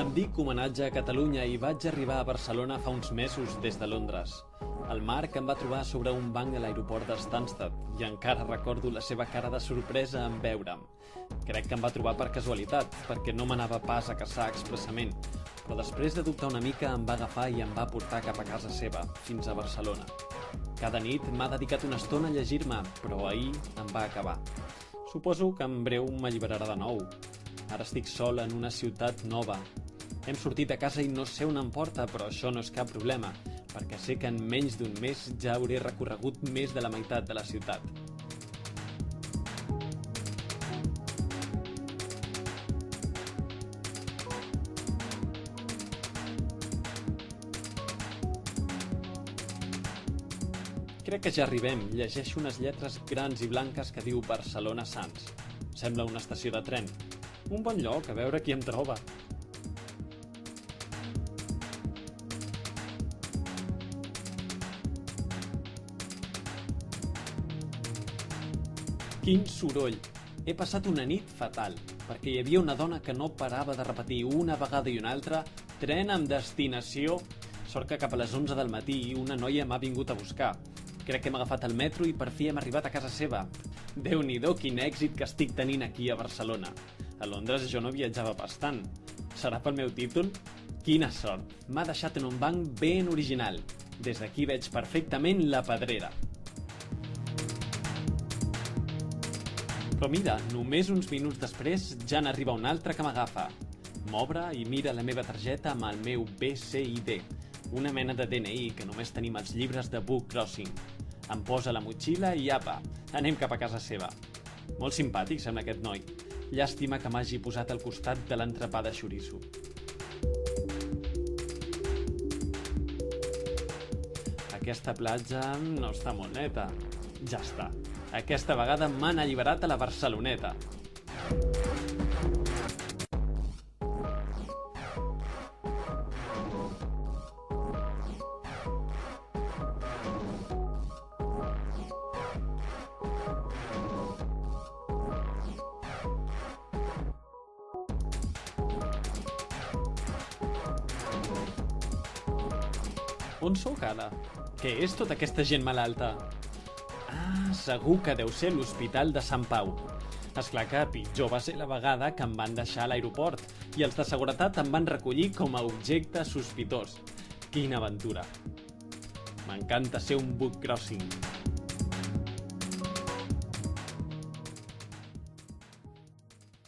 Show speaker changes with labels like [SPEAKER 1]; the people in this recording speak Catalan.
[SPEAKER 1] Em dic Homenatge a Catalunya i vaig arribar a Barcelona fa uns mesos des de Londres. El Marc em va trobar sobre un banc a l'aeroport de Stansted i encara recordo la seva cara de sorpresa en veure'm. Crec que em va trobar per casualitat, perquè no m'anava pas a caçar expressament, però després de dubtar una mica em va agafar i em va portar cap a casa seva, fins a Barcelona. Cada nit m'ha dedicat una estona a llegir-me, però ahir em va acabar. Suposo que en breu m'alliberarà de nou. Ara estic sol en una ciutat nova. Hem sortit a casa i no sé on em porta, però això no és cap problema, perquè sé que en menys d'un mes ja hauré recorregut més de la meitat de la ciutat. Crec que ja arribem. Llegeixo unes lletres grans i blanques que diu Barcelona Sants. Sembla una estació de tren. Un bon lloc, a veure qui em troba. Quin soroll! He passat una nit fatal, perquè hi havia una dona que no parava de repetir una vegada i una altra «Tren amb destinació». Sort que cap a les 11 del matí una noia m'ha vingut a buscar. Crec que hem agafat el metro i per fi hem arribat a casa seva. Déu-n'hi-do quin èxit que estic tenint aquí a Barcelona. A Londres jo no viatjava pas tant. Serà pel meu títol? Quina sort! M'ha deixat en un banc ben original. Des d'aquí veig perfectament la Pedrera. Però mira, només uns minuts després ja n'arriba un altre que m'agafa. M'obre i mira la meva targeta amb el meu BCID, una mena de DNI que només tenim als llibres de Book Crossing. Em posa la motxilla i apa, anem cap a casa seva. Molt simpàtic sembla aquest noi. Llàstima que m'hagi posat al costat de l'entrepà de xoriço. Aquesta platja no està molt neta. Ja està. Aquesta vegada m'han alliberat a la Barceloneta. On sóc ara? Què és tota aquesta gent malalta? Ah, segur que deu ser l'Hospital de Sant Pau. Esclar que pitjor va ser la vegada que em van deixar a l'aeroport i els de seguretat em van recollir com a objecte sospitós. Quina aventura! M'encanta ser un Book Crossing.